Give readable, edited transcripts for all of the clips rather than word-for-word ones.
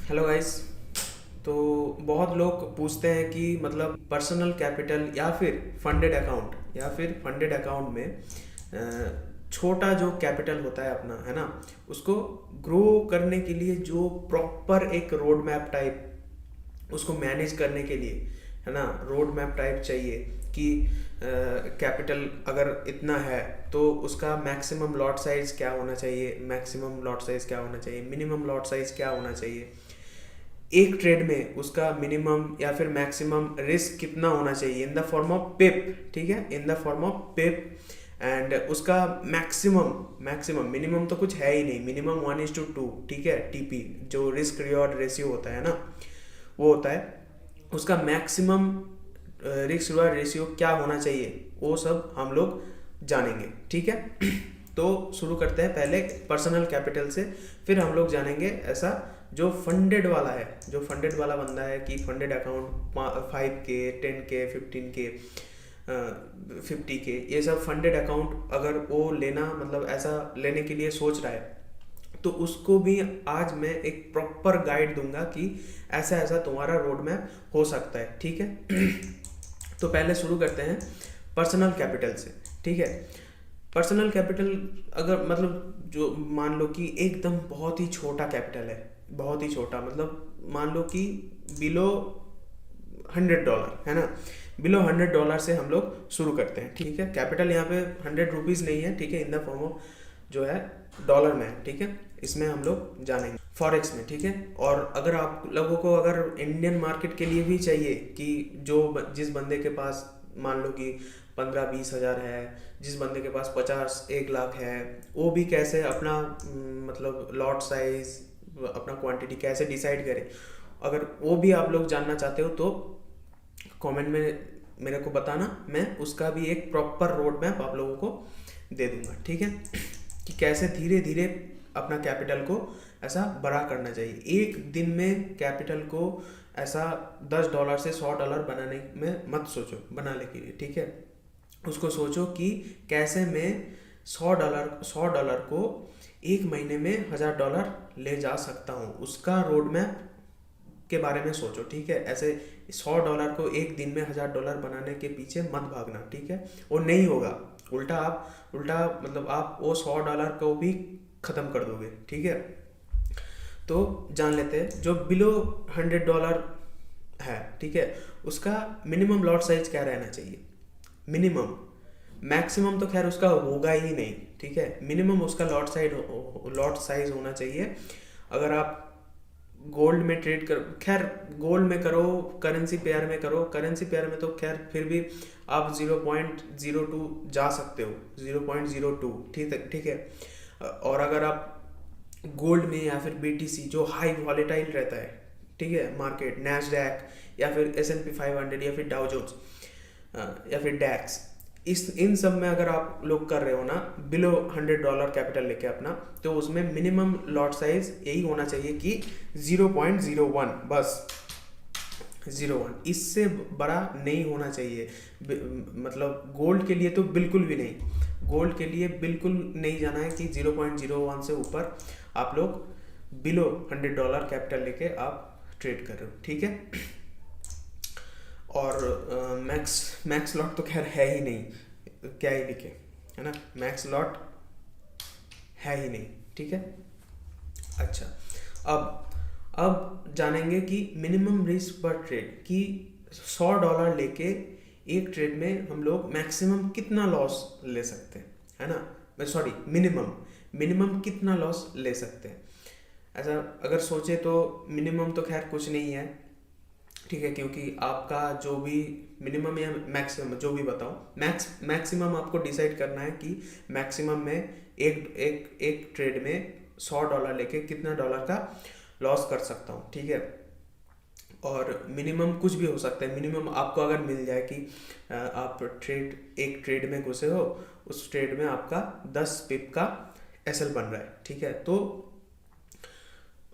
Hello guys. तो बहुत लोग पूछते हैं कि मतलब पर्सनल कैपिटल या फिर फंडेड अकाउंट में छोटा जो कैपिटल होता है अपना, है ना, उसको ग्रो करने के लिए जो प्रॉपर एक रोड मैप टाइप उसको मैनेज करने के लिए, है ना, रोड मैप टाइप चाहिए कि कैपिटल अगर इतना है तो उसका मैक्सिमम लॉट साइज क्या होना चाहिए, मिनिमम लॉट साइज क्या होना चाहिए, एक ट्रेड में उसका मिनिमम या फिर मैक्सिमम रिस्क कितना होना चाहिए इन द फॉर्म ऑफ पिप, ठीक है, इन the form of pip. And उसका मैक्सिमम मैक्सिमम मिनिमम तो कुछ है ही नहीं, मिनिमम 1:2, ठीक है, टीपी जो रिस्क रिवॉर्ड रेशियो होता है ना, वो होता है। उसका मैक्सिमम रिस्क रिवॉर्ड रेशियो क्या होना चाहिए वो सब हम लोग जानेंगे, ठीक है। तो शुरू करते हैं पहले पर्सनल कैपिटल से, फिर हम लोग जानेंगे ऐसा जो फंडेड वाला है, जो फंडेड वाला बंदा है कि funded account 5K, 10K, 15K, 50K, ये सब फंडेड अकाउंट अगर वो लेना, मतलब ऐसा लेने के लिए सोच रहा है, तो उसको भी आज मैं एक प्रॉपर गाइड दूंगा कि ऐसा ऐसा तुम्हारा रोड मैप हो सकता है, ठीक है। तो पहले शुरू करते हैं पर्सनल कैपिटल से, ठीक है। पर्सनल कैपिटल अगर मतलब जो मान लो कि एकदम बहुत ही छोटा कैपिटल है, बहुत ही छोटा, मतलब मान लो कि बिलो $100, है ना, बिलो $100 से हम लोग शुरू करते हैं, ठीक है। कैपिटल यहाँ पे ₹100 नहीं है, ठीक है, इन द फॉर्म ऑफ जो है डॉलर में है, ठीक है। इसमें हम लोग जानेंगे फॉरेक्स में, ठीक है। और अगर आप लोगों को अगर इंडियन मार्केट के लिए भी चाहिए कि जिस बंदे के पास मान लो कि 15-20 हज़ार है, जिस बंदे के पास 50-1 लाख है, वो भी कैसे अपना मतलब लॉट साइज, अपना क्वांटिटी कैसे डिसाइड करे, अगर वो भी आप लोग जानना चाहते हो तो कमेंट में मेरे को बताना, मैं उसका भी एक प्रॉपर रोड मैप आप लोगों को दे दूंगा, ठीक है, कि कैसे धीरे धीरे अपना कैपिटल को ऐसा बड़ा करना चाहिए। एक दिन में कैपिटल को ऐसा $10 से $100 बनाने में मत सोचो, बनाने के लिए, ठीक है। उसको सोचो कि कैसे मैं $100 को एक महीने में $1000 ले जा सकता हूँ, उसका रोड मैप के बारे में सोचो, ठीक है। ऐसे $100 को एक दिन में $1000 बनाने के पीछे मत भागना, ठीक है, वो नहीं होगा। उल्टा मतलब आप वो $100 को भी खत्म कर दोगे, ठीक है। तो जान लेते हैं जो बिलो $100 है, ठीक है, उसका मिनिमम लॉट साइज क्या रहना चाहिए, मिनिमम। मैक्सिमम तो खैर उसका होगा ही नहीं, ठीक है, मिनिमम उसका लॉट साइज होना चाहिए। अगर आप गोल्ड में ट्रेड कर, खैर गोल्ड में करो, करेंसी पेयर में करो, करेंसी पेयर में तो खैर फिर भी आप 0.02 जा सकते हो, 0.02, ठीक है, ठीक है। और अगर आप गोल्ड में या फिर BTC जो हाई वॉलेटाइल रहता है, ठीक है, मार्केट नैस्डैक या फिर S&P 500 या फिर डाउ जोन्स या फिर डैक्स, इस इन सब में अगर आप लोग कर रहे हो ना बिलो $100 कैपिटल लेके अपना, तो उसमें मिनिमम लॉट साइज यही होना चाहिए कि 0.01, बस 0.1, इससे बड़ा नहीं होना चाहिए। मतलब गोल्ड के लिए तो बिल्कुल भी नहीं, गोल्ड के लिए बिल्कुल नहीं जाना है कि 0.01 से ऊपर आप लोग बिलो $100 कैपिटल लेके आप ट्रेड कर रहे हो, ठीक है। और मैक्स लॉट तो खैर है ही नहीं, क्या ही लिखे, है ना, मैक्स लॉट है ही नहीं, ठीक है। अच्छा, अब जानेंगे कि मिनिमम रिस्क पर ट्रेड कि $100 लेके एक ट्रेड में हम लोग मैक्सिमम कितना लॉस ले सकते हैं, है ना, सॉरी, मिनिमम कितना लॉस ले सकते हैं। ऐसा अगर सोचे तो मिनिमम तो खैर कुछ नहीं है, ठीक है, क्योंकि आपका जो भी मिनिमम या मैक्सिमम जो भी बताओ, मैक्सिमम आपको डिसाइड करना है कि मैक्सिमम में एक ट्रेड में $100 लेके कितना डॉलर का लॉस कर सकता हूँ, ठीक है। और मिनिमम कुछ भी हो सकता है, मिनिमम आपको अगर मिल जाए कि आप एक ट्रेड में घुसे हो, उस ट्रेड में आपका 10 पिप का SL बन रहा है, ठीक है, तो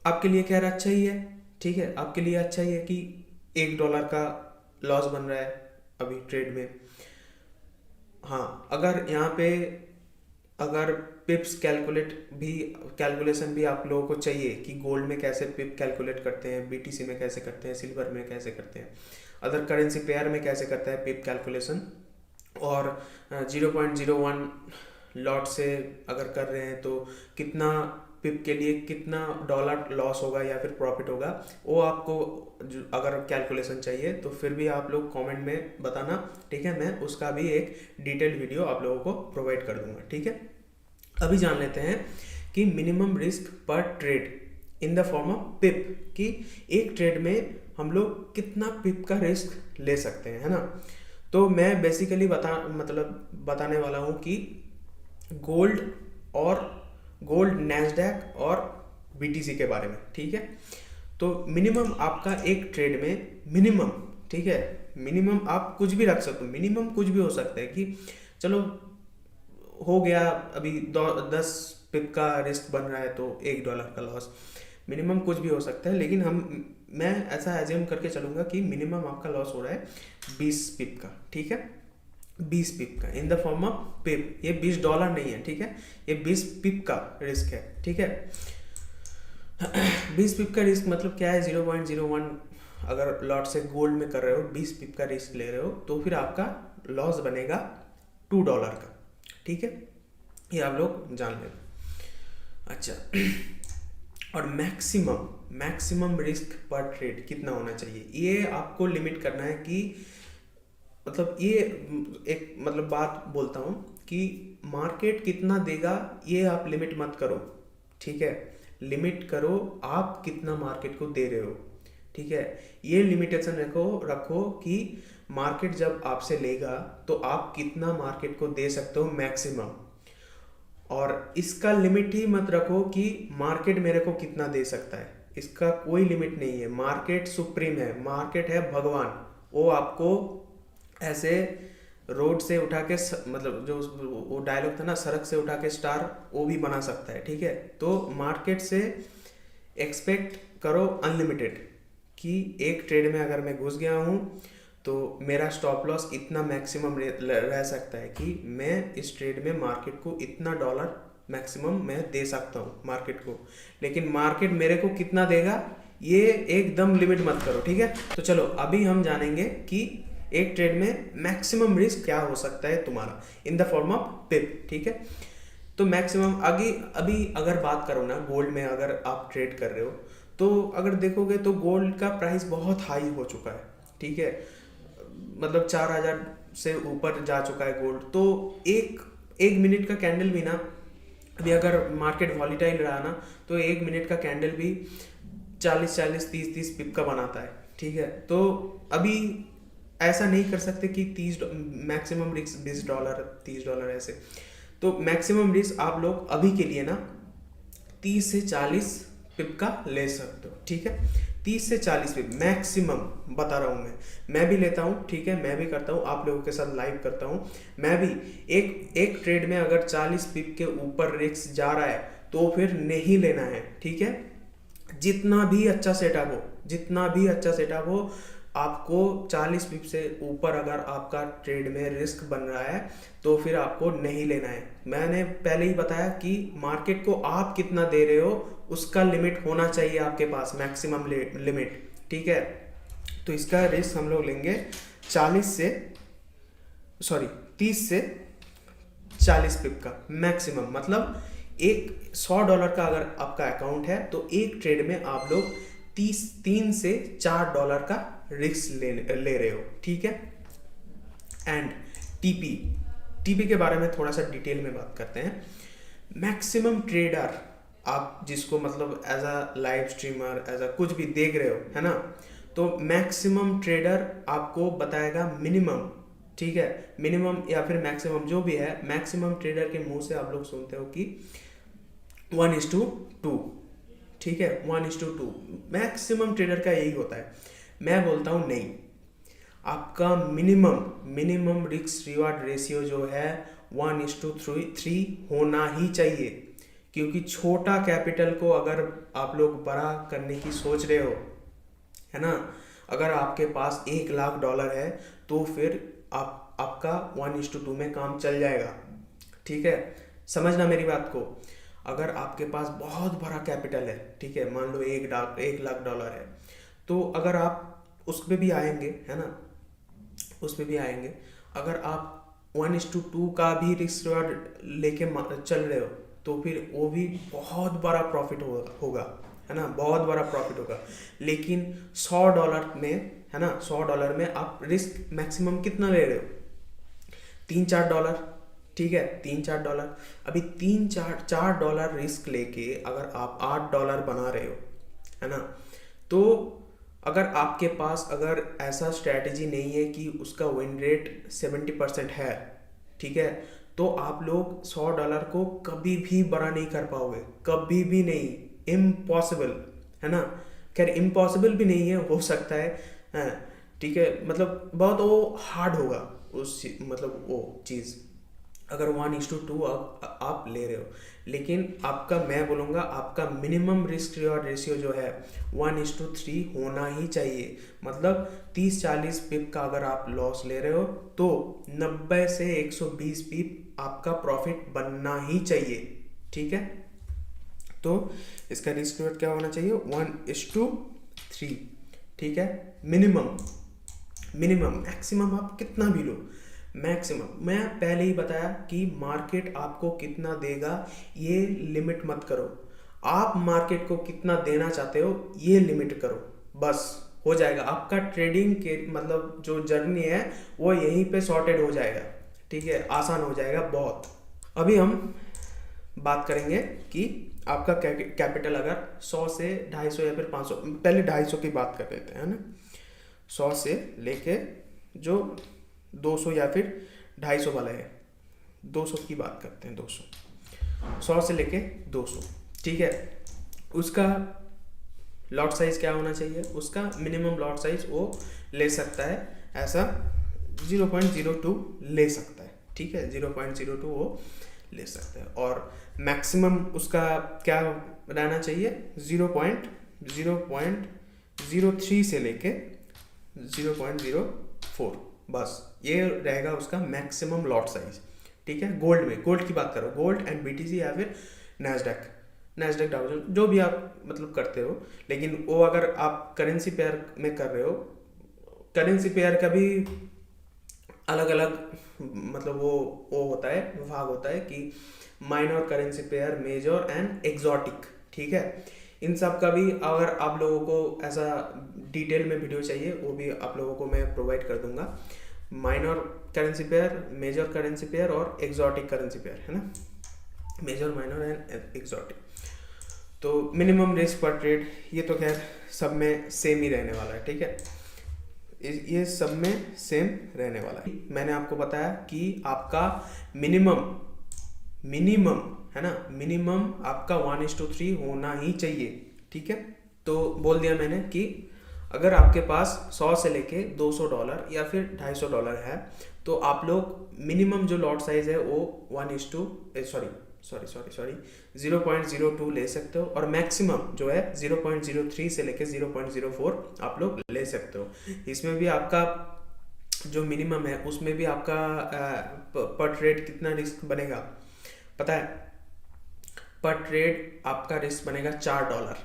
आपके लिए खैर अच्छा ही है, ठीक है, आपके लिए अच्छा ही है कि $1 का लॉस बन रहा है अभी ट्रेड में। हाँ, अगर यहाँ पे अगर पिप्स कैलकुलेशन भी आप लोगों को चाहिए कि गोल्ड में कैसे पिप कैलकुलेट करते हैं, बीटीसी में कैसे करते हैं, सिल्वर में कैसे करते हैं, अदर करेंसी पेयर में कैसे करता है पिप कैलकुलेशन, और 0.01 लॉट से अगर कर रहे हैं तो कितना पिप के लिए कितना डॉलर लॉस होगा या फिर प्रॉफिट होगा, वो आपको अगर कैलकुलेशन चाहिए तो फिर भी आप लोग कमेंट में बताना, ठीक है। मैं उसका भी एक डिटेल्ड वीडियो आप लोगों को प्रोवाइड कर दूंगा, ठीक है। अभी जान लेते हैं कि मिनिमम रिस्क पर trade in the form of pip, कि एक ट्रेड में हम लोग कितना पिप का रिस्क ले सकते हैं, है ना। तो मैं बेसिकली बताने वाला हूँ कि गोल्ड नैस्डैक और बीटीसी के बारे में, ठीक है। तो मिनिमम आपका एक ट्रेड में मिनिमम, ठीक है, मिनिमम आप कुछ भी रख सकते हो, मिनिमम कुछ भी हो सकता है कि चलो हो गया अभी 10 पिप का रिस्क बन रहा है तो $1 का लॉस, मिनिमम कुछ भी हो सकता है, लेकिन मैं ऐसा एज्यूम करके चलूंगा कि मिनिमम आपका लॉस हो रहा है 20 पिप का, ठीक है, 20 पिप का इन द फॉर्म ऑफ पिप। ये $20 नहीं है, ठीक है, ये 20 पिप का रिस्क है, ठीक है। 20 पिप का रिस्क मतलब क्या है, 0.01 अगर लॉट से गोल्ड में कर रहे हो, 20 पिप का रिस्क ले रहे हो, तो फिर आपका लॉस बनेगा $2 का, ठीक है। ये आप लोग जान लेना। अच्छा, और मैक्सिमम रिस्क पर ट्रेड कितना होना चाहिए, ये आपको लिमिट करना है कि मतलब ये एक बात बोलता हूँ कि मार्केट कितना देगा ये आप लिमिट मत करो, ठीक है। लिमिट करो आप कितना मार्केट को दे रहे हो, ठीक है। ये लिमिटेशन रखो कि मार्केट जब आपसे लेगा तो आप कितना मार्केट को दे सकते हो मैक्सिमम, और इसका लिमिट ही मत रखो कि मार्केट मेरे को कितना दे सकता है, इसका कोई लिमिट नहीं है। मार्केट सुप्रीम है, मार्केट है भगवान, वो आपको ऐसे रोड से उठा के जो वो डायलॉग था ना, सड़क से उठा के स्टार, वो भी बना सकता है, ठीक है। तो मार्केट से एक्सपेक्ट करो अनलिमिटेड, कि एक ट्रेड में अगर मैं घुस गया हूँ तो मेरा स्टॉप लॉस इतना मैक्सिमम रह सकता है कि मैं इस ट्रेड में मार्केट को इतना डॉलर मैक्सिमम मैं दे सकता हूँ मार्केट को, लेकिन मार्केट मेरे को कितना देगा ये एकदम लिमिट मत करो, ठीक है। तो चलो अभी हम जानेंगे कि एक ट्रेड में मैक्सिमम रिस्क क्या हो सकता है तुम्हारा इन द फॉर्म ऑफ पिप, ठीक है। तो मैक्सिमम अभी अगर बात करो ना, गोल्ड में अगर आप ट्रेड कर रहे हो तो अगर देखोगे तो गोल्ड का प्राइस बहुत हाई हो चुका है, ठीक है, 4000 से ऊपर जा चुका है गोल्ड। तो एक मिनट का कैंडल भी ना, अभी अगर मार्केट वॉलीटाइल रहा ना तो एक मिनट का कैंडल भी 40-30 पिप का बनाता है, ठीक है। तो अभी ऐसा नहीं कर सकते कि मैक्सिमम रिस्क $20 $30 ऐसे। तो मैक्सिमम रिस्क आप लोग अभी के लिए ना 30 से 40 पिप का ले सकते हो, ठीक है। 30 से 40 पिप मैक्सिमम बता रहा हूँ, मैं भी लेता हूँ, ठीक है, मैं भी करता हूँ, आप लोगों के साथ लाइव करता हूँ। मैं भी एक ट्रेड में अगर 40 पिप के ऊपर रिस्क जा रहा है तो फिर नहीं लेना है, ठीक है। जितना भी अच्छा सेटअप हो आपको 40 पिप से ऊपर अगर आपका ट्रेड में रिस्क बन रहा है तो फिर आपको नहीं लेना है। मैंने पहले ही बताया कि मार्केट को आप कितना दे रहे हो उसका लिमिट होना चाहिए आपके पास, मैक्सिमम लिमिट, ठीक है। तो इसका रिस्क हम लोग लेंगे 30 से 40 पिप का मैक्सिमम, मतलब $100 का अगर आपका अकाउंट है तो एक ट्रेड में आप लोग 3 से $4 का रिस्क ले रहे हो, ठीक है। एंड टीपी के बारे में थोड़ा सा डिटेल में बात करते हैं। मैक्सिमम ट्रेडर आप जिसको as a live streamer as a कुछ भी देख रहे हो, है ना, तो मैक्सिमम ट्रेडर आपको बताएगा मिनिमम, ठीक है, मिनिमम या फिर मैक्सिमम जो भी है, मैक्सिमम ट्रेडर के मुंह से आप लोग सुनते हो कि 1:2, ठीक है, 1:2 मैक्सिमम ट्रेडर का यही होता है। मैं बोलता हूँ नहीं, आपका मिनिमम रिस्क रिवार्ड रेशियो जो है 1:3 होना ही चाहिए, क्योंकि छोटा कैपिटल को अगर आप लोग बड़ा करने की सोच रहे हो, है ना, अगर आपके पास $1,00,000 है तो फिर आपका 1:2 में काम चल जाएगा, ठीक है। समझना मेरी बात को। अगर आपके पास बहुत बड़ा कैपिटल है, ठीक है, मान लो 1 लाख है, तो अगर आप उस पे भी आएंगे, है ना, उस पे भी आएंगे, अगर आप 1:2 का भी रिस्क रिवार्ड लेके चल रहे हो, तो फिर वो भी बहुत बड़ा प्रॉफिट होगा, है ना, बहुत बड़ा प्रॉफिट होगा। लेकिन $100 में, है ना, $100 में आप रिस्क मैक्सिमम कितना ले रहे हो? $3-4। ठीक है, $3-4। अभी $3-4 रिस्क लेके अगर आप $8 बना रहे हो, है ना, तो अगर आपके पास अगर ऐसा स्ट्रैटेजी नहीं है कि उसका विन रेट 70% है, ठीक है, तो आप लोग $100 को कभी भी बड़ा नहीं कर पाओगे, कभी भी नहीं, इम्पॉसिबल, है ना। खैर इम्पॉसिबल भी नहीं है, हो सकता है, ठीक है, मतलब बहुत वो हार्ड होगा मतलब वो चीज़, अगर 1:2 आप ले रहे हो। लेकिन आपका, मैं बोलूँगा आपका मिनिमम रिस्क रिवॉर्ड रेशियो जो है 1:3 होना ही चाहिए। मतलब 30-40 पिप का अगर आप लॉस ले रहे हो, तो 90 से 120 पिप आपका प्रॉफिट बनना ही चाहिए, ठीक है। तो इसका रिस्क रिवॉर्ड क्या होना चाहिए? 1:3, ठीक है, मिनिमम। मैक्सिमम आप कितना भी लो, मैक्सिमम मैं पहले ही बताया कि मार्केट आपको कितना देगा ये लिमिट मत करो, आप मार्केट को कितना देना चाहते हो ये लिमिट करो, बस हो जाएगा आपका ट्रेडिंग के मतलब जो जर्नी है वो यहीं पे सॉर्टेड हो जाएगा, ठीक है, आसान हो जाएगा बहुत। अभी हम बात करेंगे कि आपका कैपिटल अगर 100 से 250 या फिर 500, पहले 250 की बात कर लेते हैं, है ना। 100 से लेके जो 200 या फिर 250 वाला है, 200 की बात करते हैं, 100 से लेके 200, ठीक है। उसका लॉट साइज क्या होना चाहिए? उसका मिनिमम लॉट साइज वो ले सकता है ऐसा 0.02 ले सकता है, ठीक है, 0.02 वो ले सकता है। और मैक्सिमम उसका क्या रहना चाहिए? 0.03 से लेके 0.04, बस ये रहेगा उसका मैक्सिमम लॉट साइज, ठीक है। गोल्ड की बात करो, गोल्ड एंड BTC या फिर नैस्डैक डाउ जोन्स, जो भी आप मतलब करते हो। लेकिन वो अगर आप करेंसी पेयर में कर रहे हो, करेंसी पेयर का भी अलग अलग मतलब वो होता है, विभाग होता है कि minor currency pair, major and exotic, ठीक है। इन सब का भी अगर आप लोगों को ऐसा डिटेल में वीडियो चाहिए, वो भी आप लोगों को मैं प्रोवाइड कर दूंगा। Minor currency pair, major currency pair और एक्सोटिक करेंसी पेयर, है ना, मेजर, माइनर एंड एक्सोटिक। तो मिनिमम रिस्क पर ट्रेड ये तो खैर सब में सेम ही रहने वाला है, ठीक है, ये सब में सेम रहने वाला है। मैंने आपको बताया कि आपका मिनिमम है ना, मिनिमम आपका 1:3 होना ही चाहिए, ठीक है। तो बोल दिया मैंने कि अगर आपके पास 100 से लेके $200 या फिर $250 है, तो आप लोग मिनिमम जो लॉट साइज है वो 0.02 ले सकते हो, और मैक्सिमम जो है 0.03 से लेके 0.04 आप लोग ले सकते हो। इसमें भी आपका जो मिनिमम है उसमें भी आपका पर ट्रेड कितना रिस्क बनेगा पता है? पर ट्रेड आपका रिस्क बनेगा $4,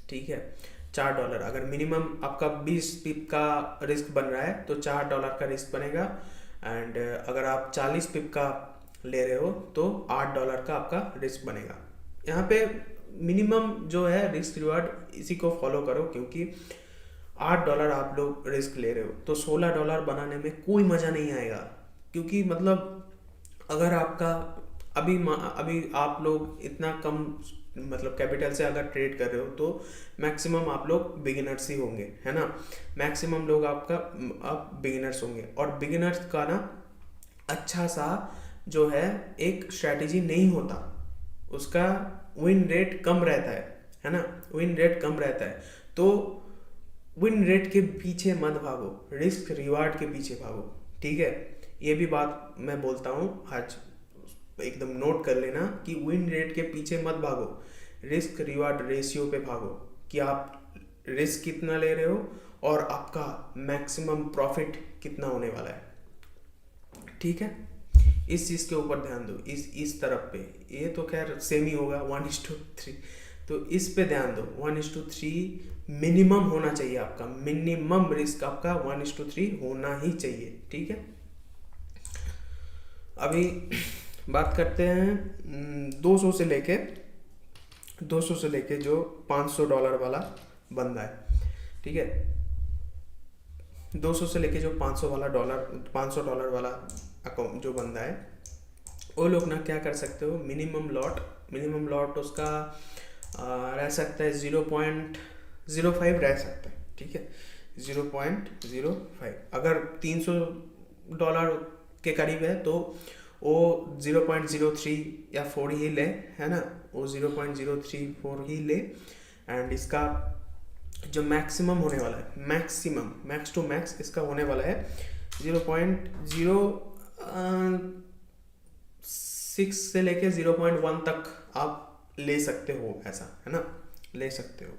ठीक है, $4। अगर मिनिमम आपका 20 पिप का रिस्क बन रहा है तो $4 का रिस्क बनेगा, एंड अगर आप 40 पिप का ले रहे हो तो $8 का आपका रिस्क बनेगा। यहाँ पे मिनिमम जो है रिस्क रिवार्ड इसी को फॉलो करो, क्योंकि $8 आप लोग रिस्क ले रहे हो तो $16 बनाने में कोई मज़ा नहीं आएगा। क्योंकि मतलब अगर आपका अभी आप लोग इतना कम मतलब कैपिटल से अगर ट्रेड कर रहे हो तो मैक्सिमम आप लोग बिगिनर्स ही होंगे, है ना, मैक्सिमम लोग आप बिगिनर्स होंगे। और बिगिनर्स का ना अच्छा सा जो है एक स्ट्रैटेजी नहीं होता, उसका विन रेट कम रहता है ना, विन रेट कम रहता है। तो विन रेट के पीछे मत भागो, रिस्क रिवार्ड के पीछे भागो, ठीक है। ये भी बात मैं बोलता हूँ आज, एकदम नोट कर लेना कि विन रेट के पीछे मत भागो, रिस्क रिवार्ड रेशियो पे भागो कि आप रिस्क कितना ले रहे हो और आपका मैक्सिमम प्रॉफिट कितना होने वाला है, ठीक है। इस चीज़ के ऊपर ध्यान दो, इस तरफ पे। ये तो खैर सेम ही होगा 1:3, तो इस पे ध्यान दो। 1:3 मिनिमम होना चाहिए आपका, मिनिमम रिस्क आपका 1:3 होना ही चाहिए, ठीक है। अभी बात करते हैं 200 से लेके जो $500 वाला बंदा है, ठीक है। 200 से लेके जो $500 वाला अकाउंट जो बंदा है, वो लोग ना क्या कर सकते हो, मिनिमम लॉट उसका रह सकता है 0.05 रह सकता है, ठीक है। 0.05 अगर $300 के करीब है तो वो 0.03 या 4 ही ले, है ना, वो 0.034 ही ले। एंड इसका जो मैक्सिमम होने वाला है, मैक्स टू मैक्स इसका होने वाला है 0.06 से लेके 0.1 तक आप ले सकते हो, ऐसा है ना, ले सकते हो।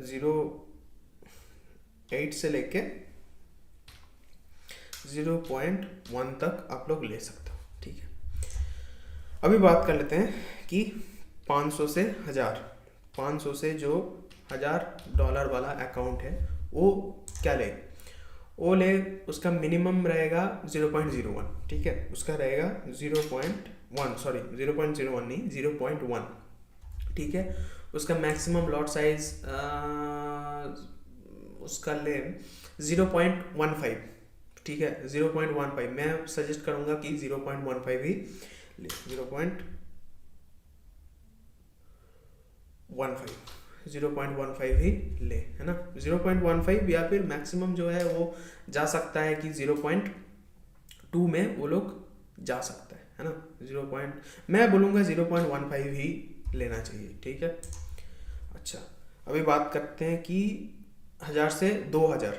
0.8 से लेके 0.1 तक आप लोग ले सकते हो, ठीक है। अभी बात कर लेते हैं कि 500 से 1000, 500 से जो $1000 वाला अकाउंट है वो क्या ले, वो ले, उसका मिनिमम रहेगा 0.01, ठीक है। उसका रहेगा 0.01 नहीं, 0.1, ठीक है। उसका मैक्सिमम लॉट साइज उसका ले 0.15, ठीक है। 0.15 मैं सजेस्ट करूंगा कि 0.15 ही ले, 0.15 ही ले, है ना। 0.15 या फिर मैक्सिमम जो है वो जा सकता है कि 0.2 में वो लोग जा सकता है ना। मैं बोलूँगा 0.15 ही लेना चाहिए, ठीक है। अच्छा, अभी बात करते हैं कि 1000 से 2000,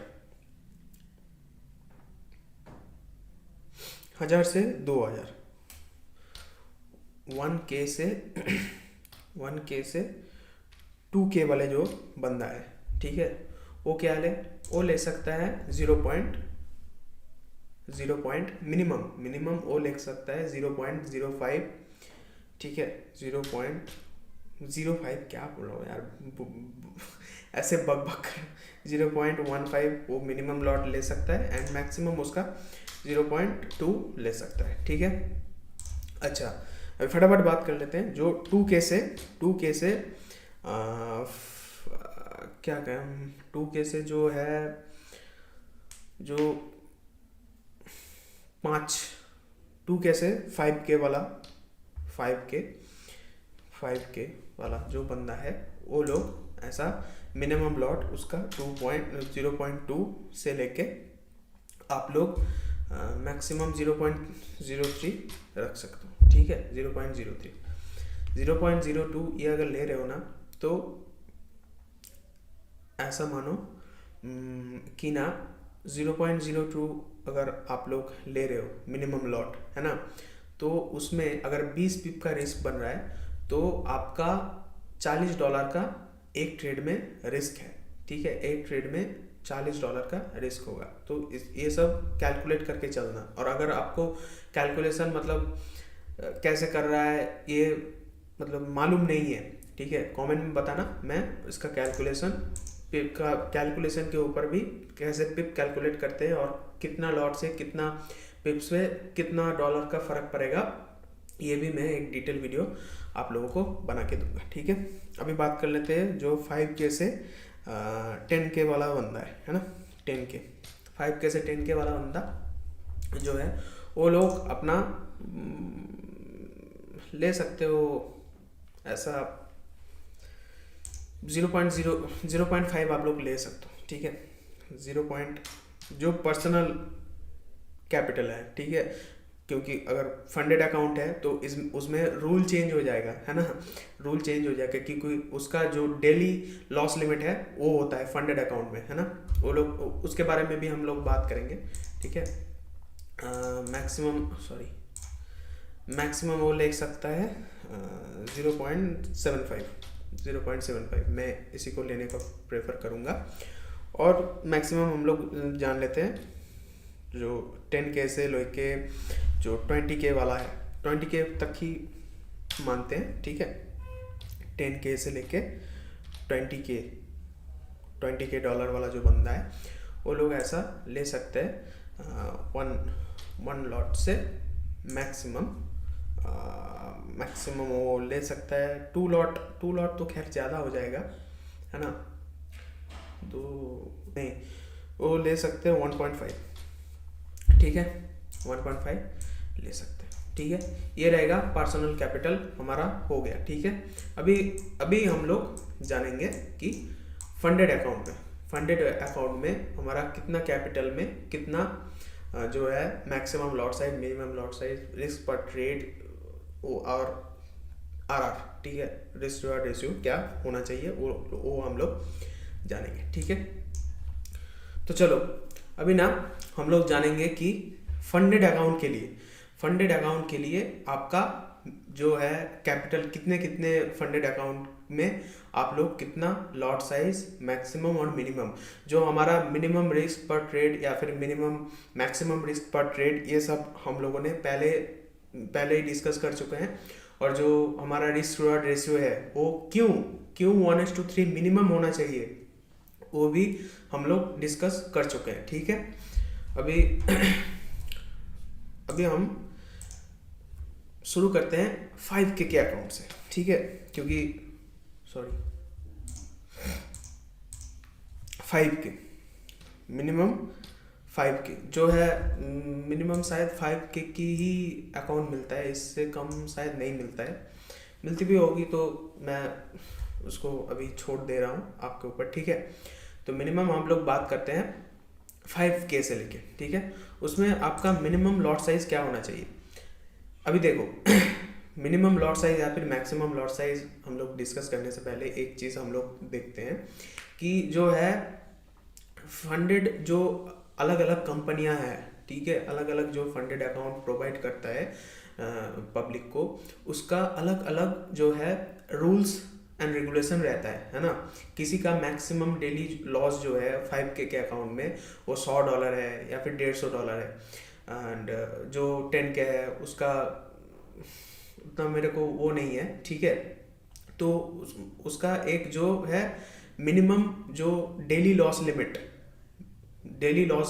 1000 से 2000, 1K से 1K से 2K वाले जो बंदा है, ठीक है, वो क्या ले, वो ले सकता है 0. मिनिमम वो ले सकता है 0.05, ठीक है। 0.05 क्या बोल रहा हूँ यार, ऐसे बक 0.15 वो मिनिमम लॉट ले सकता है एंड मैक्सिमम उसका 0.2 ले सकता है, ठीक है। अच्छा, अभी फटाफट बात कर लेते हैं जो 2K से क्या कहें, 2K से जो है, जो 2K से 5K वाला जो बंदा है, वो लोग ऐसा मिनिमम लॉट उसका 0.2 से लेके आप लोग मैक्सिमम 0.03 रख सकते हो, ठीक है। 0.02 ये अगर ले रहे हो ना, तो ऐसा मानो कि ना 0.02 अगर आप लोग ले रहे हो मिनिमम लॉट, है ना, तो उसमें अगर 20 पिप का रिस्क बन रहा है तो आपका $40 का एक ट्रेड में रिस्क है, ठीक है। एक ट्रेड में $40 का रिस्क होगा, तो ये सब कैलकुलेट करके चलना। और अगर आपको कैलकुलेशन मतलब कैसे कर रहा है ये मतलब मालूम नहीं है, ठीक है, कमेंट में बताना, मैं इसका कैलकुलेशन के ऊपर भी कैसे पिप कैलकुलेट करते हैं और कितना लॉट से कितना पिप्स पे कितना डॉलर का फ़र्क पड़ेगा, ये भी मैं एक डिटेल वीडियो आप लोगों को बना के दूंगा, ठीक है। अभी बात कर लेते हैं जो 5K से 10K वाला बंदा है ना, 5K से 10K वाला बंदा जो है, वो लोग अपना ले सकते हो ऐसा 0.5 आप लोग ले सकते हो, ठीक है। जो पर्सनल कैपिटल है, ठीक है, क्योंकि अगर फंडेड अकाउंट है तो उसमें रूल चेंज हो जाएगा, है ना, रूल चेंज हो जाएगा क्योंकि उसका जो डेली लॉस लिमिट है वो होता है फंडेड अकाउंट में, है ना। वो लोग उसके बारे में भी हम लोग बात करेंगे, ठीक है। मैक्सिमम वो ले सकता है 0.75, मैं इसी को लेने का प्रेफर करूँगा। और मैक्सिमम हम लोग जान लेते हैं जो 10K से लेके जो 20K वाला है, 20K तक ही मानते हैं, ठीक है। 10K से लेके 20K, 20K डॉलर वाला जो बंदा है वो लोग ऐसा ले सकते हैं वन लॉट से। मैक्सिमम वो ले सकता है 2 लॉट। 2 लॉट तो खैर ज़्यादा हो जाएगा, है ना। तो नहीं, वो ले सकते हैं 1.5, ठीक है, 1.5 ले सकते हैं, ठीक है। ये रहेगा पर्सनल कैपिटल हमारा हो गया, ठीक है। अभी हम लोग जानेंगे कि फंडेड अकाउंट में हमारा कितना कैपिटल में कितना जो है maximum lot size, minimum lot size, risk पर ट्रेड और आरआर, ठीक है, रिस्क टू आर रेशियो क्या होना चाहिए वो हम लोग जानेंगे, ठीक है। तो चलो अभी ना हम लोग जानेंगे कि फंडेड अकाउंट के लिए आपका जो है कैपिटल कितने फंडेड अकाउंट में आप लोग कितना लॉट साइज, मैक्सिमम और मिनिमम, जो हमारा मिनिमम रिस्क पर ट्रेड या फिर मैक्सिमम रिस्क पर ट्रेड, ये सब हम लोगों ने पहले ही डिस्कस कर चुके हैं। और जो हमारा रिस्क रिवॉर्ड रेशियो है वो क्यों 1:3 मिनिमम होना चाहिए, वो भी हम लोग डिस्कस कर चुके हैं, ठीक है। अभी हम शुरू करते हैं 5K के अकाउंट से, ठीक है, क्योंकि 5K मिनिमम, 5K जो है मिनिमम शायद 5K की ही अकाउंट मिलता है, इससे कम शायद नहीं मिलता है। मिलती भी होगी तो मैं उसको अभी छोड़ दे रहा हूँ आपके ऊपर, ठीक है। तो मिनिमम हम लोग बात करते हैं 5K से लेके, ठीक है। उसमें आपका मिनिमम लॉट साइज क्या होना चाहिए। अभी देखो मिनिमम लॉट साइज या फिर मैक्सिमम लॉट साइज हम लोग डिस्कस करने से पहले एक चीज़ हम लोग देखते हैं कि जो है फंडेड जो अलग अलग कंपनियां हैं, ठीक है, अलग अलग जो फंडेड अकाउंट प्रोवाइड करता है पब्लिक को, उसका अलग अलग जो है रूल्स एंड रेगुलेशन रहता है ना। किसी का मैक्सिमम डेली लॉस जो है 5K के अकाउंट में वो $100 है या फिर $150 है, एंड जो 10K है उसका उतना मेरे को वो नहीं है, ठीक है। तो उसका एक जो है मिनिमम जो डेली लॉस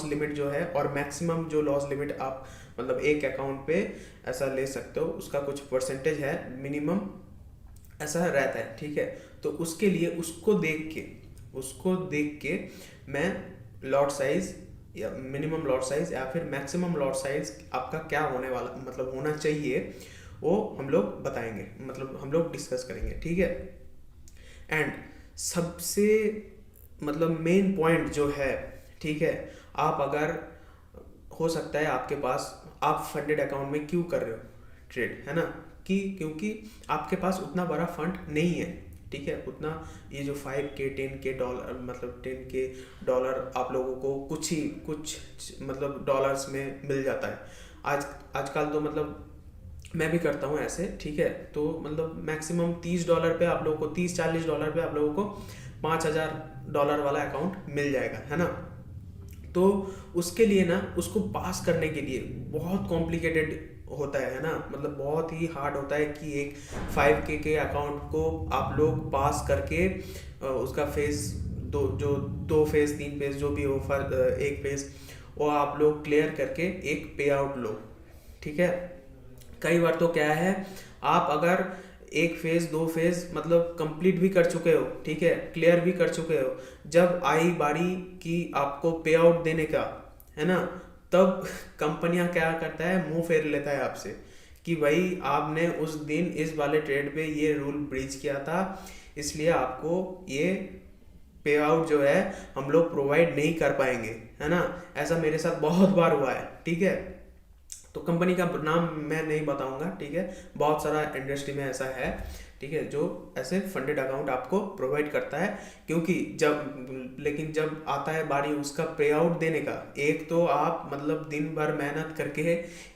लिमिट जो है और मैक्सिमम जो लॉस लिमिट आप मतलब एक अकाउंट पे ऐसा ले सकते हो, उसका कुछ परसेंटेज है मिनिमम ऐसा रहता है, ठीक है। तो उसके लिए उसको देख के मैं लॉट साइज या मिनिमम लॉट साइज या फिर मैक्सिमम लॉट साइज आपका क्या होने वाला मतलब होना चाहिए, वो हम लोग बताएंगे, मतलब हम लोग डिस्कस करेंगे, ठीक है। एंड सबसे मतलब मेन पॉइंट जो है, ठीक है, आप अगर हो सकता है आपके पास, आप फंडेड अकाउंट में क्यों कर रहे हो ट्रेड, है ना, कि क्योंकि आपके पास उतना बड़ा फंड नहीं है, ठीक है। उतना ये जो 5K 10K डॉलर मतलब 10K डॉलर आप लोगों को कुछ मतलब डॉलर्स में मिल जाता है आजकल। तो मतलब मैं भी करता हूँ ऐसे, ठीक है। तो मतलब मैक्सिमम $30 पे आप लोगों को, $30-40 पे आप लोगों को $5000 वाला अकाउंट मिल जाएगा, है ना। तो उसके लिए ना, उसको पास करने के लिए बहुत कॉम्प्लिकेटेड होता है ना, मतलब बहुत ही हार्ड होता है कि एक 5K के अकाउंट को आप लोग पास करके उसका दो फेज 3 फेज जो भी हो, एक फेज वो आप लोग क्लियर करके एक पे आउट लो, ठीक है। कई बार तो क्या है, आप अगर एक फेज 2 फेज मतलब कंप्लीट भी कर चुके हो, ठीक है, क्लियर भी कर चुके हो, जब आई बारी की आपको पे आउट देने का, है ना, तब कंपनियां क्या करता है, मुंह फेर लेता है आपसे कि भाई आपने उस दिन इस वाले ट्रेड पे ये रूल ब्रीच किया था, इसलिए आपको ये पे आउट जो है हम लोग प्रोवाइड नहीं कर पाएंगे, है ना। ऐसा मेरे साथ बहुत बार हुआ है, ठीक है। तो कंपनी का नाम मैं नहीं बताऊंगा, ठीक है, बहुत सारा इंडस्ट्री में ऐसा है, ठीक है, जो ऐसे फंडेड अकाउंट आपको प्रोवाइड करता है। क्योंकि लेकिन जब आता है बारी उसका पे आउट देने का, एक तो आप मतलब दिन भर मेहनत करके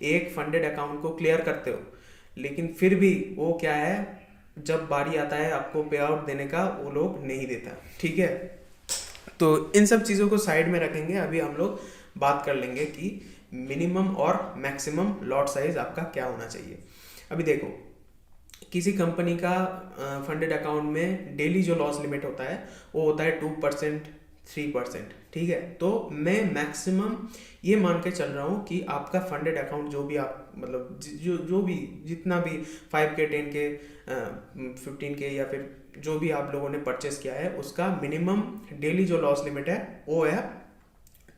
एक फंडेड अकाउंट को क्लियर करते हो, लेकिन फिर भी वो क्या है, जब बारी आता है आपको पे आउट देने का, वो लोग नहीं देता, ठीक है। तो इन सब चीज़ों को साइड में रखेंगे, अभी हम लोग बात कर लेंगे कि मिनिमम और मैक्सिमम लॉट साइज आपका क्या होना चाहिए। अभी देखो, किसी कंपनी का फंडेड अकाउंट में डेली जो लॉस लिमिट होता है वो होता है 2%, 3%, ठीक है। तो मैं मैक्सिमम ये मान के चल रहा हूँ कि आपका फंडेड अकाउंट जो भी आप मतलब जो भी जितना भी 5K 10K 15K या फिर जो भी आप लोगों ने परचेस किया है उसका मिनिमम डेली जो लॉस लिमिट है वो है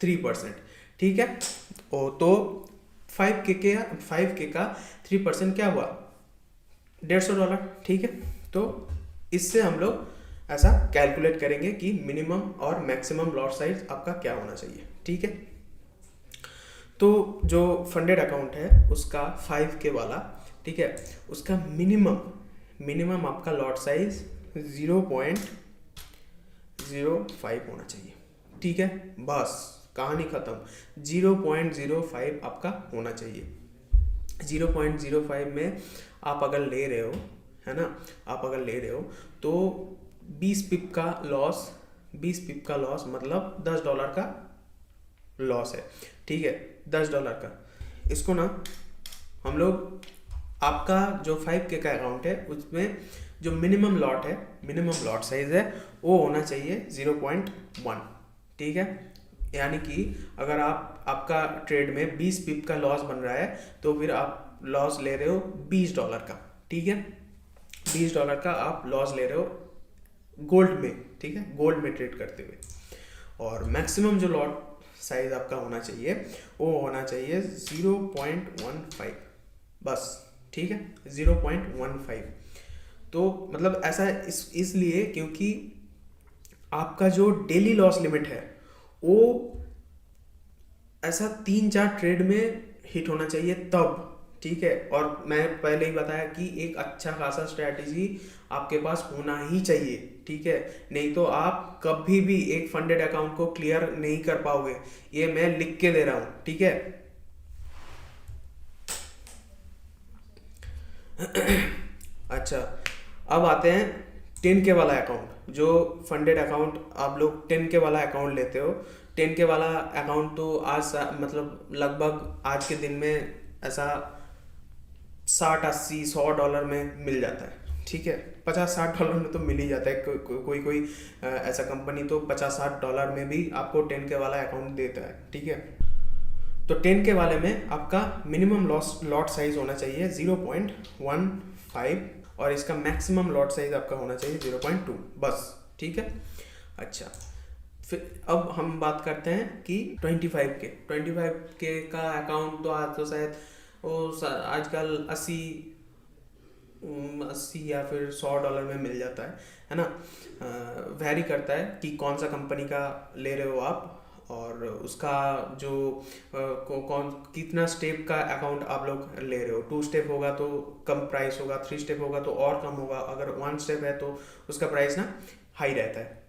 3%, ठीक है। ओ तो 5K का 3% क्या हुआ, $150, ठीक है। तो इससे हम लोग ऐसा कैलकुलेट करेंगे कि मिनिमम और मैक्सिमम लॉट साइज आपका क्या होना चाहिए, ठीक है। तो जो फंडेड अकाउंट है उसका 5K वाला, ठीक है, उसका मिनिमम आपका लॉट साइज 0.05 होना चाहिए, ठीक है। बस कहानी खत्म, 0.05 आपका होना चाहिए। 0.05 में आप अगर ले रहे हो, है ना, आप अगर ले रहे हो तो 20 पिप का लॉस, 20 पिप का लॉस मतलब $10 का लॉस है, ठीक है, $10 का। इसको ना हम लोग, आपका जो 5K का अकाउंट है उसमें जो मिनिमम लॉट है, मिनिमम लॉट साइज है वो होना चाहिए 0.1, ठीक है। यानी कि अगर आपका ट्रेड में 20 पिप का लॉस बन रहा है तो फिर आप लॉस ले रहे हो $20 का, ठीक है। $20 का आप लॉस ले रहे हो गोल्ड में, ठीक है, गोल्ड में ट्रेड करते हुए। और मैक्सिमम जो लॉट साइज आपका होना चाहिए वो होना चाहिए 0.15, बस, ठीक है, 0.15। तो मतलब ऐसा इसलिए क्योंकि आपका जो डेली लॉस लिमिट है वो ऐसा 3-4 ट्रेड में हिट होना चाहिए तब, ठीक है। और मैं पहले ही बताया कि एक अच्छा खासा स्ट्रैटेजी आपके पास होना ही चाहिए, ठीक है, नहीं तो आप कभी भी एक फंडेड अकाउंट को क्लियर नहीं कर पाओगे, ये मैं लिख के दे रहा हूं, ठीक है। अच्छा, अब आते हैं 10K वाला अकाउंट। जो फंडेड अकाउंट आप लोग 10K वाला अकाउंट लेते हो, 10K वाला अकाउंट तो मतलब लगभग आज के दिन में ऐसा 60, 80, $100 में मिल जाता है, ठीक है। $50-60 में तो मिल ही जाता है। कोई ऐसा कंपनी तो $50-60 में भी आपको 10K वाला अकाउंट देता है, ठीक है। तो 10K वाले में आपका मिनिमम लॉट साइज होना चाहिए 0.15 और इसका मैक्सिमम लॉट साइज आपका होना चाहिए 0.2, बस, ठीक है। अच्छा, फिर अब हम बात करते हैं कि 25K का अकाउंट तो आज तो शायद वो आजकल 80 या फिर $100 में मिल जाता है ना। वैरी करता है कि कौन सा कंपनी का ले रहे हो आप और उसका जो कौन कितना स्टेप का अकाउंट आप लोग ले रहे हो। 2 स्टेप होगा तो कम प्राइस होगा, 3 स्टेप होगा तो और कम होगा, अगर 1 स्टेप है तो उसका प्राइस ना हाई रहता है।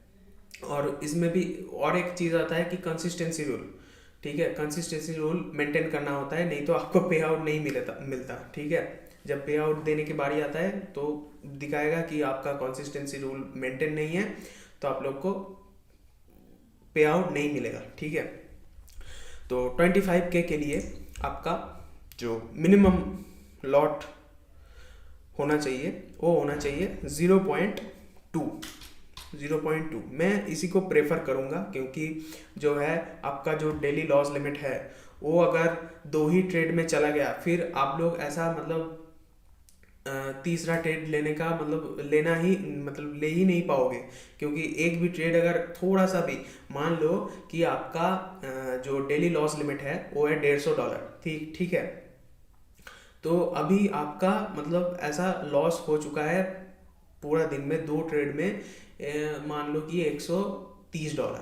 और इसमें भी और एक चीज़ आता है कि कंसिस्टेंसी रूल, ठीक है, कंसिस्टेंसी रूल मेंटेन करना होता है, नहीं तो आपको पे आउट नहीं मिलता, ठीक है। जब पे आउट देने की बारी आता है तो दिखाएगा कि आपका कंसिस्टेंसी रूल मेंटेन नहीं है, तो आप लोग को पे आउट नहीं मिलेगा, ठीक है। तो 25K के लिए आपका जो मिनिमम लॉट होना चाहिए वो होना चाहिए 0.2। मैं इसी को प्रेफर करूंगा क्योंकि जो है आपका जो डेली लॉस लिमिट है वो अगर 2 ही ट्रेड में चला गया फिर आप लोग ऐसा मतलब तीसरा ट्रेड लेने का मतलब ले ही नहीं पाओगे, क्योंकि एक भी ट्रेड अगर थोड़ा सा भी मान लो कि आपका जो डेली लॉस लिमिट है वो है $150, ठीक है। तो अभी आपका मतलब ऐसा लॉस हो चुका है पूरा दिन में 2 ट्रेड में मान लो कि $130,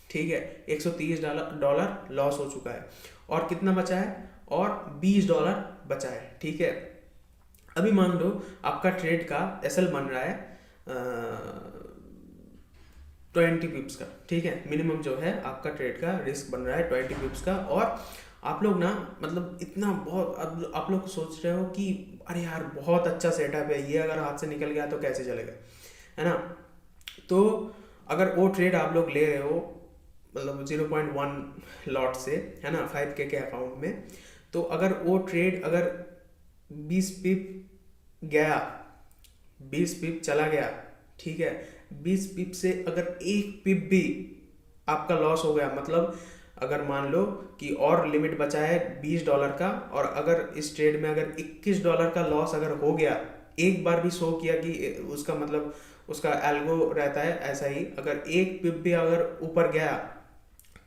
ठीक है, $130 लॉस हो चुका है और कितना बचा है और $20 बचा है, ठीक है। अभी मान लो आपका ट्रेड का एसएल बन रहा है 20 पिप्स का, ठीक है, मिनिमम जो है आपका ट्रेड का रिस्क बन रहा है 20 पिप्स का। और आप लोग ना मतलब इतना बहुत अब आप लोग सोच रहे हो कि अरे यार बहुत अच्छा सेटअप है ये, अगर हाथ से निकल गया तो कैसे चलेगा, है ना। तो अगर वो ट्रेड आप लोग ले रहे हो मतलब 0.1 लॉट से, है ना, 5K के अकाउंट में, तो अगर वो ट्रेड अगर 20 पिप गया, 20 पिप चला गया, ठीक है, 20 पिप से अगर 1 पिप भी आपका लॉस हो गया, मतलब अगर मान लो कि और लिमिट बचा है $20 का, और अगर इस ट्रेड में अगर $21 का लॉस अगर हो गया, एक बार भी शो किया कि उसका मतलब उसका एल्गो रहता है ऐसा ही, अगर 1 पिप भी अगर ऊपर गया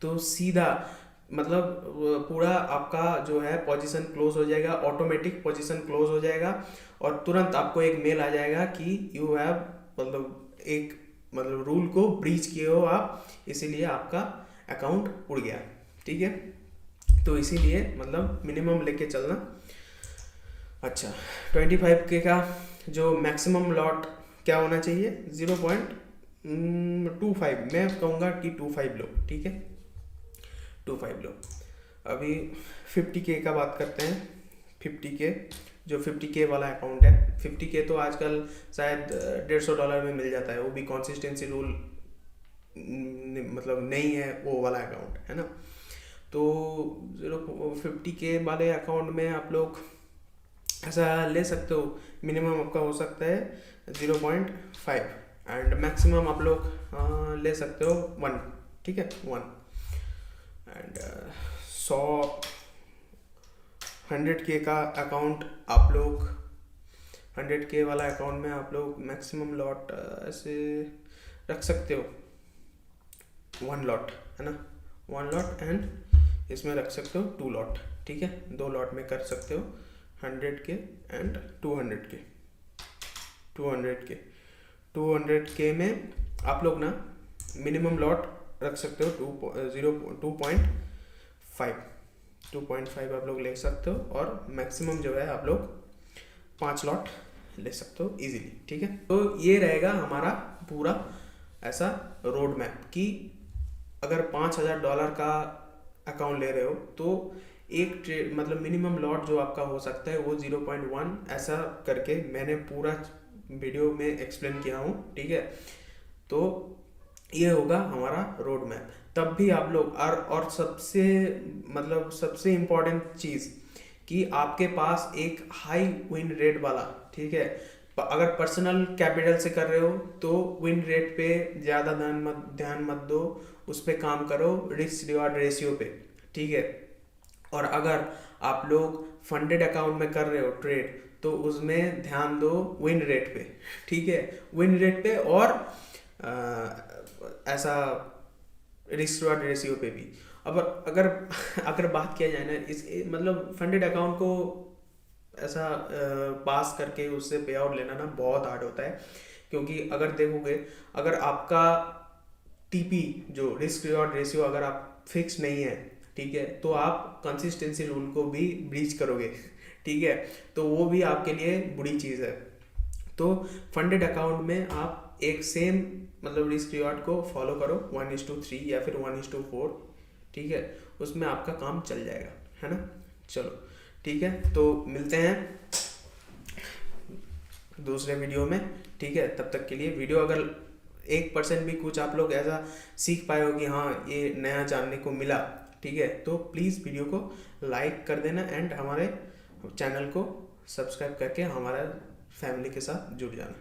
तो सीधा मतलब पूरा आपका जो है पोजीशन क्लोज हो जाएगा, ऑटोमेटिक पोजीशन क्लोज हो जाएगा, और तुरंत आपको एक मेल आ जाएगा कि यू हैव मतलब एक मतलब रूल को ब्रीच किए हो आप, इसीलिए आपका अकाउंट उड़ गया, ठीक है। तो इसीलिए मतलब मिनिमम लेके चलना। अच्छा, 25K का जो मैक्सिमम लॉट क्या होना चाहिए, 0.25, मैं कहूँगा कि 25 लो, ठीक है, 25 लो। अभी 50K का बात करते हैं। 50K, जो 50K वाला अकाउंट है, 50K तो आजकल शायद $150 में मिल जाता है, वो भी कंसिस्टेंसी रूल मतलब नहीं है वो वाला अकाउंट, है ना। तो 50K वाले अकाउंट में आप लोग ऐसा ले सकते हो, मिनिमम आपका हो सकता है 0.5 एंड मैक्सिमम आप लोग ले सकते हो 1, ठीक है, 1 एंड 100K का अकाउंट आप लोग, 100K वाला अकाउंट में आप लोग मैक्सिमम लॉट ऐसे रख सकते हो 1 लॉट, है ना, 1 लॉट, एंड इसमें रख सकते हो 2 लॉट, ठीक है, 2 लॉट में कर सकते हो 100K एंड 200K। 200K में आप लोग ना मिनिमम लॉट रख सकते हो 2.5 आप लोग ले सकते हो, और मैक्सिमम जो है आप लोग 5 लॉट ले सकते हो इजीली, ठीक है। तो ये रहेगा हमारा पूरा ऐसा रोड मैप कि अगर $5,000 का अकाउंट ले रहे हो तो एक ट्रेड मतलब मिनिमम लॉट जो आपका हो सकता है वो 0.1, ऐसा करके मैंने पूरा वीडियो में एक्सप्लेन किया हूँ, ठीक है। तो ये होगा हमारा रोड मैप। तब भी आप लोग और सबसे मतलब सबसे इम्पोर्टेंट चीज़ कि आपके पास एक हाई विन रेट वाला, ठीक है, अगर पर्सनल कैपिटल से कर रहे हो तो विन रेट पे ज़्यादा ध्यान मत दो, उस पर काम करो, रिस्क रिवार्ड रेशियो पे, ठीक है। और अगर आप लोग फंडेड अकाउंट में कर रहे हो ट्रेड तो उसमें ध्यान दो विन रेट पे, ठीक है, विन रेट पे, और ऐसा रिस्क रिवार्ड रेशियो पे भी। अब अगर बात किया जाए ना इस मतलब फंडेड अकाउंट को ऐसा पास करके उससे पे आउट लेना ना बहुत हार्ड होता है, क्योंकि अगर देखोगे अगर आपका टीपी जो रिस्क रिवार्ड रेशियो अगर आप फिक्स नहीं है, ठीक है, तो आप कंसिस्टेंसी रूल को भी ब्रीच करोगे, ठीक है, तो वो भी आपके लिए बुरी चीज़ है। तो फंडेड अकाउंट में आप एक सेम मतलब रिस्क रिवार्ड को फॉलो करो 1:3 या फिर 1:4, ठीक है, उसमें आपका काम चल जाएगा, है ना। चलो ठीक है, तो मिलते हैं दूसरे वीडियो में, ठीक है। तब तक के लिए वीडियो अगर 1% भी कुछ आप लोग ऐसा सीख पाए हो कि हाँ ये नया जानने को मिला, ठीक है, तो प्लीज़ वीडियो को लाइक कर देना एंड हमारे चैनल को सब्सक्राइब करके हमारा फैमिली के साथ जुड़ जाना।